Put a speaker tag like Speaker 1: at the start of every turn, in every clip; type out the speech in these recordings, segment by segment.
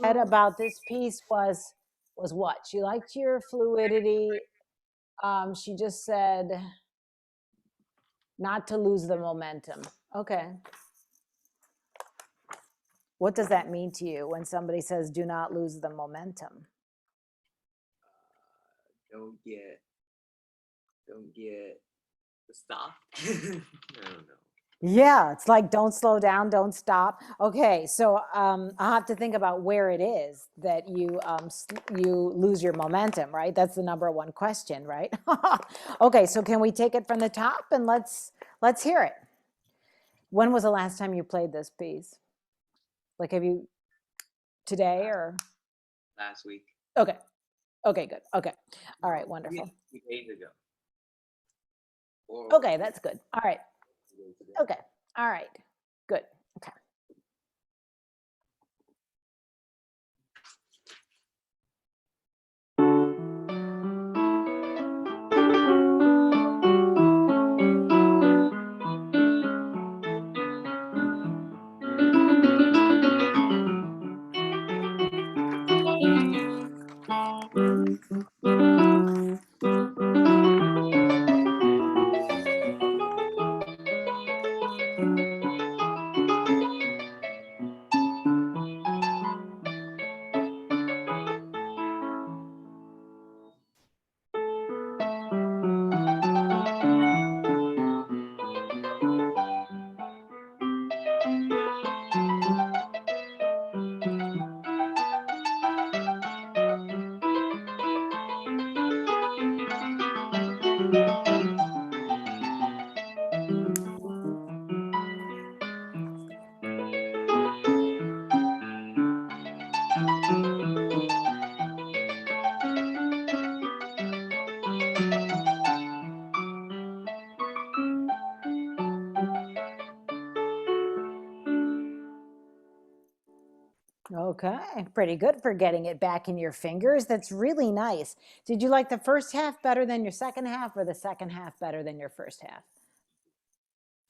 Speaker 1: said about this piece was what? She liked your fluidity. She just said not to lose the momentum. Okay. What does that mean to you when somebody says do not lose the momentum?
Speaker 2: Don't get stop. I don't know.
Speaker 1: Yeah, it's like don't slow down, don't stop. Okay, so I'll have to think about where it is that you you lose your momentum, right? That's the number one question, right? Okay, so can we take it from the top and let's hear it. When was the last time you played this piece? Like, have you today or
Speaker 2: Last week.
Speaker 1: okay? Okay, good. Okay, all right, wonderful.
Speaker 2: 3 days ago.
Speaker 1: Okay, that's good. All right. Okay. All right. Good. Okay. Okay, pretty good for getting it back in your fingers. That's really nice. Did you like the first half better than your second half or the second half better than your first half?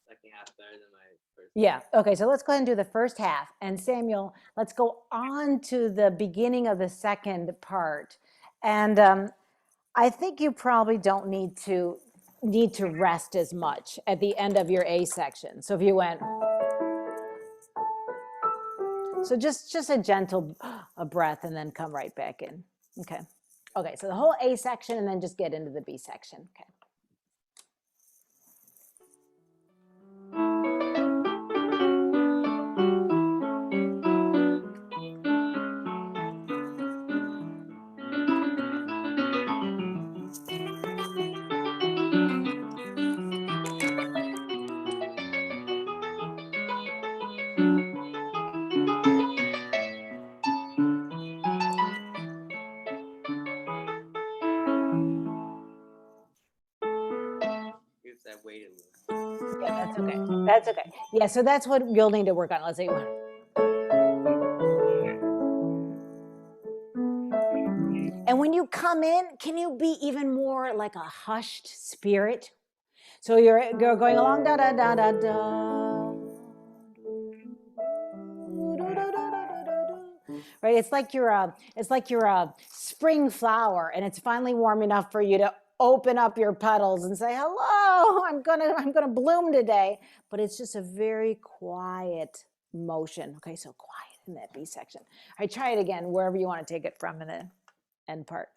Speaker 2: Second half better than my first.
Speaker 1: Yeah, okay, so let's go ahead and do the first half. And Samuel, let's go on to the beginning of the second part. And I think you probably don't need to rest as much at the end of your A section. So if you went, so just a gentle breath and then come right back in. Okay. Okay, so the whole A section and then just get into the B section. Okay.
Speaker 2: That weight a little.
Speaker 1: Yeah, that's okay. That's okay. Yeah, so that's what you'll need to work on. Let's see. And when you come in, can you be even more like a hushed spirit? So you're going along da da da da da. Right? It's like you're a spring flower and it's finally warm enough for you to open up your petals and say, hello, I'm gonna bloom today. But it's just a very quiet motion. Okay, so quiet in that B section. All right, try it again, wherever you want to take it from in the end part.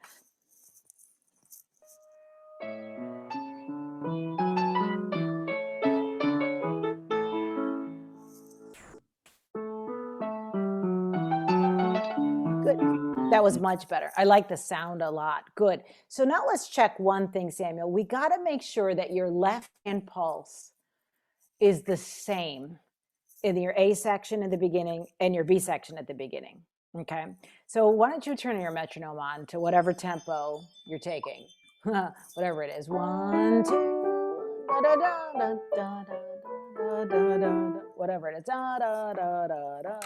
Speaker 1: Good. That was much better. I like the sound a lot. Good. So now let's check one thing, Samuel. We got to make sure that your left hand pulse is the same in your A section at the beginning and your B section at the beginning. Okay. So why don't you turn your metronome on to whatever tempo you're taking, whatever it is. 1, 2, da da da da da da da da, whatever it is. Da da da da da.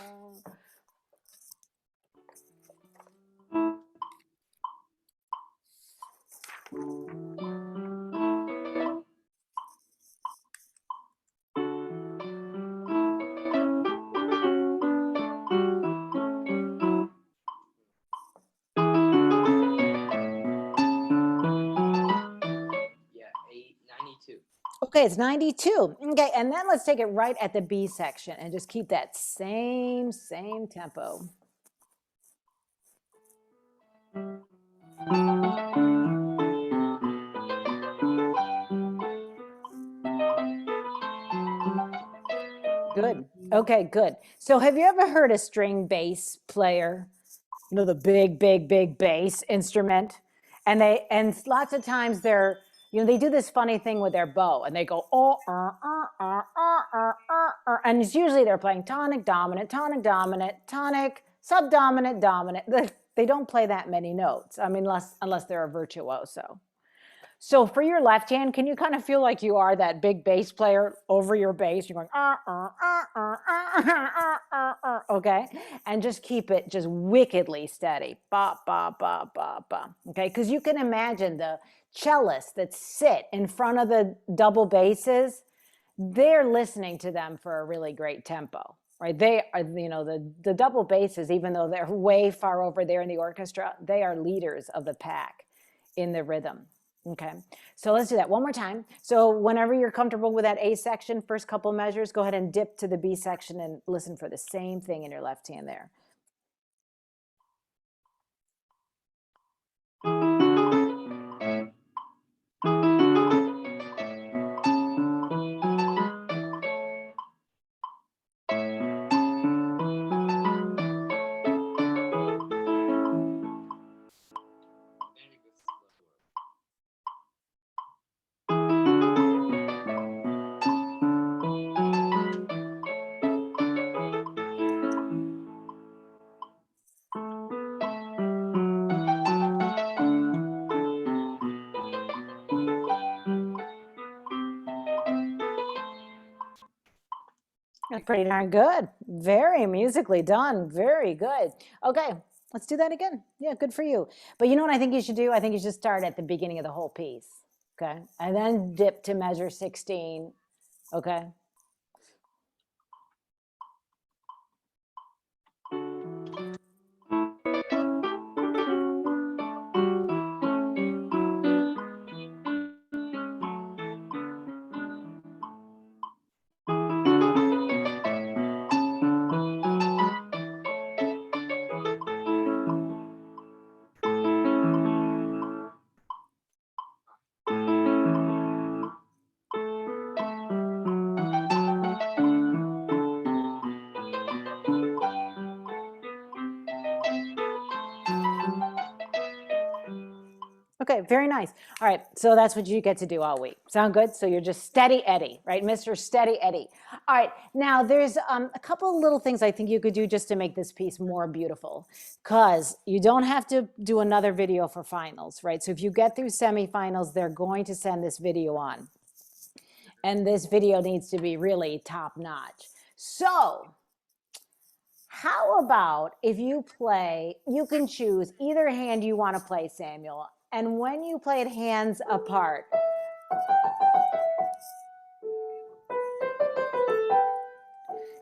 Speaker 1: Okay, it's 92. Okay, and then let's take it right at the B section and just keep that same tempo. Good. Okay, good. So have you ever heard a string bass player? You know, the big bass instrument? And lots of times they do this funny thing with their bow and they go, and it's usually they're playing tonic, dominant, tonic, subdominant, dominant. They don't play that many notes. I mean, unless they're a virtuoso. So for your left hand, can you kind of feel like you are that big bass player over your bass? You're going, okay? And just keep it just wickedly steady. Ba, ba, ba, ba, ba. Okay? Because you can imagine the cellists that sit in front of the double basses, they're listening to them for a really great tempo. Right? They are, the double basses, even though they're way far over there in the orchestra, they are leaders of the pack in the rhythm. Okay, so let's do that one more time. So whenever you're comfortable with that A section, first couple measures, go ahead and dip to the B section and listen for the same thing in your left hand there. That's pretty darn good. Very musically done. Very good. Okay, let's do that again. Yeah, good for you. But you know what I think you should do? I think you should start at the beginning of the whole piece. Okay, and then dip to measure 16. Okay. Okay, very nice. All right, so that's what you get to do all week. Sound good? So you're just steady Eddie, right? Mr. Steady Eddie. All right, now there's a couple of little things I think you could do just to make this piece more beautiful, because you don't have to do another video for finals, right? So if you get through semifinals, they're going to send this video on. And this video needs to be really top notch. So how about if you play, you can choose either hand you want to play, Samuel. And when you play it hands apart,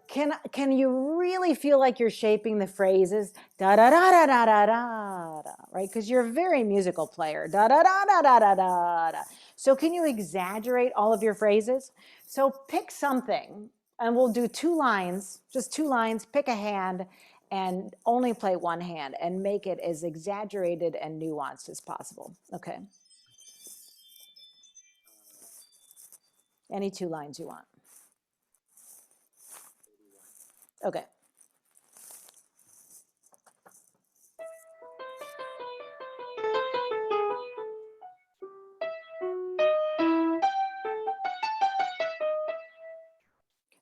Speaker 1: can you really feel like you're shaping the phrases? Da da da da da da da, right? Because you're a very musical player. Da da da da da da da da. So can you exaggerate all of your phrases? So pick something, and we'll do 2 lines, just 2 lines. Pick a hand, and only play one hand, and make it as exaggerated and nuanced as possible. Okay. Any 2 lines you want. Okay.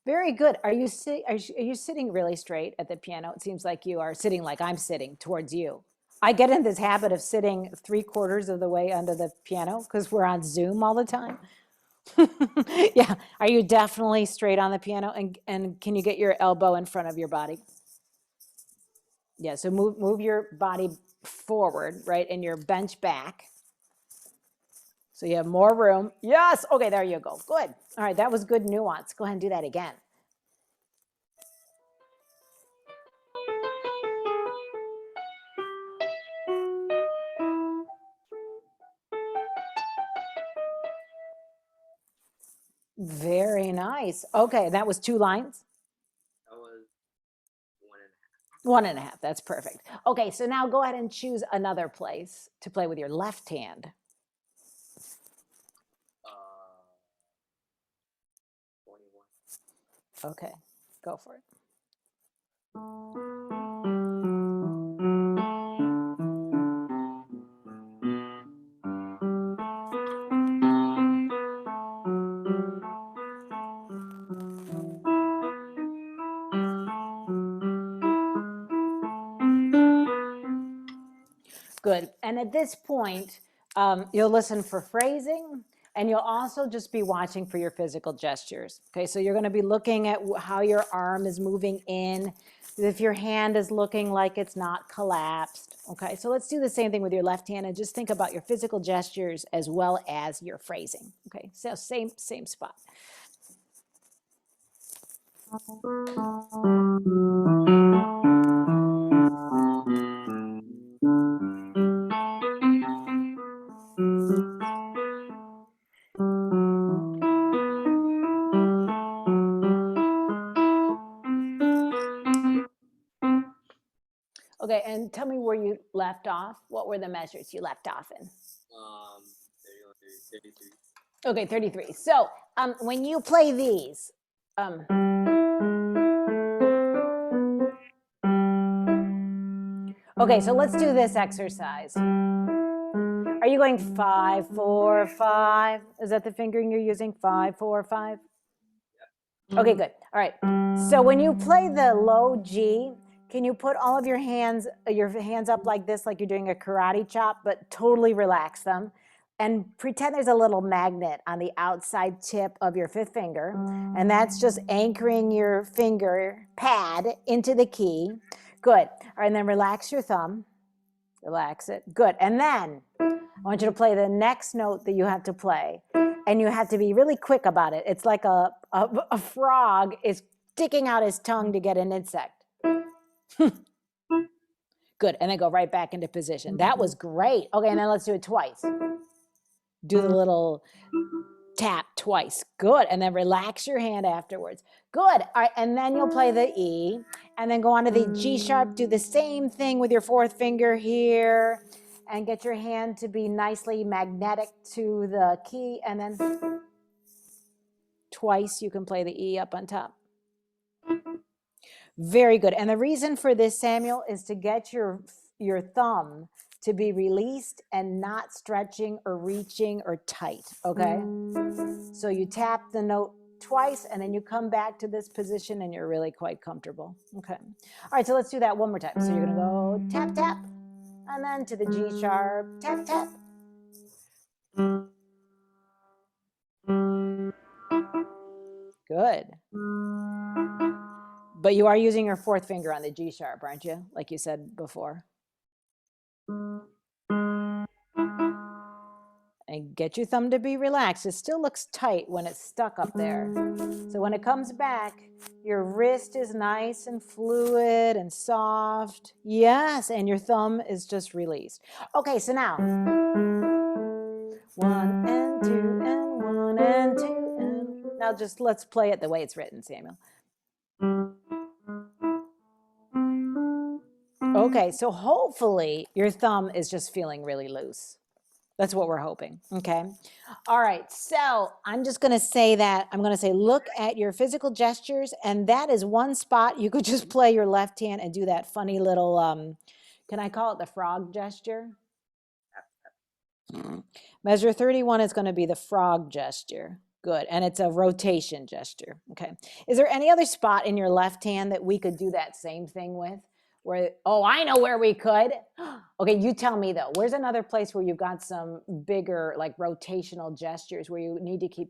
Speaker 1: Very good. Are you sitting really straight at the piano? It seems like you are sitting like I'm sitting towards you. I get in this habit of sitting 3/4 of the way under the piano because we're on Zoom all the time. Yeah. Are you definitely straight on the piano? And can you get your elbow in front of your body? Yeah. So move your body forward, right, and your bench back. So you have more room. Yes. Okay, there you go. Good. All right, that was good nuance. Go ahead and do that again. Very nice. Okay, that was 2 lines?
Speaker 2: That was 1
Speaker 1: 1
Speaker 2: 1/2.
Speaker 1: and a half. That's perfect. Okay, so now go ahead and choose another place to play with your left hand.
Speaker 2: 21.
Speaker 1: Okay, go for it. Good. And at this point, you'll listen for phrasing, and you'll also just be watching for your physical gestures. Okay, so you're going to be looking at how your arm is moving in, if your hand is looking like it's not collapsed. Okay, so let's do the same thing with your left hand and just think about your physical gestures as well as your phrasing. Okay, so same spot. Okay, and tell me where you left off. What were the measures you left off in?
Speaker 2: 33.
Speaker 1: Okay, 33. So when you play these, okay, so let's do this exercise. Are you going 5, 4, 5? Is that the fingering you're using? 5, 4, 5? Okay, good. All right. So when you play the low G, can you put all of your hands up like this, like you're doing a karate chop, but totally relax them? And pretend there's a little magnet on the outside tip of your 5th finger. And that's just anchoring your finger pad into the key. Good. All right, and then relax your thumb. Relax it. Good. And then I want you to play the next note that you have to play. And you have to be really quick about it. It's like a frog is sticking out his tongue to get an insect. Good. And then go right back into position. That was great. Okay, and then let's do it twice. Do the little tap twice. Good. And then relax your hand afterwards. Good. All right, and then you'll play the E, and then go on to the G sharp. Do the same thing with your 4th finger here, and get your hand to be nicely magnetic to the key, and then twice you can play the E up on top. Very good. And the reason for this, Samuel, is to get your thumb to be released and not stretching or reaching or tight, okay? So you tap the note twice, and then you come back to this position, and you're really quite comfortable, okay? All right, so let's do that one more time. So you're gonna go tap, tap, and then to the G sharp, tap, tap. Good. But you are using your 4th finger on the G sharp, aren't you? Like you said before. And get your thumb to be relaxed. It still looks tight when it's stuck up there. So when it comes back, your wrist is nice and fluid and soft. Yes, and your thumb is just released. Okay, so now 1 and 2 and 1 and 2 and now just let's play it the way it's written, Samuel. Okay, so hopefully your thumb is just feeling really loose. That's what we're hoping, okay? All right, so I'm just gonna say that, I'm gonna say, look at your physical gestures, and that is one spot. You could just play your left hand and do that funny little, can I call it the frog gesture? Measure 31 is gonna be the frog gesture. Good, and it's a rotation gesture, okay? Is there any other spot in your left hand that we could do that same thing with? Where, oh, I know where we could. Okay, you tell me though, where's another place where you've got some bigger like rotational gestures where you need to keep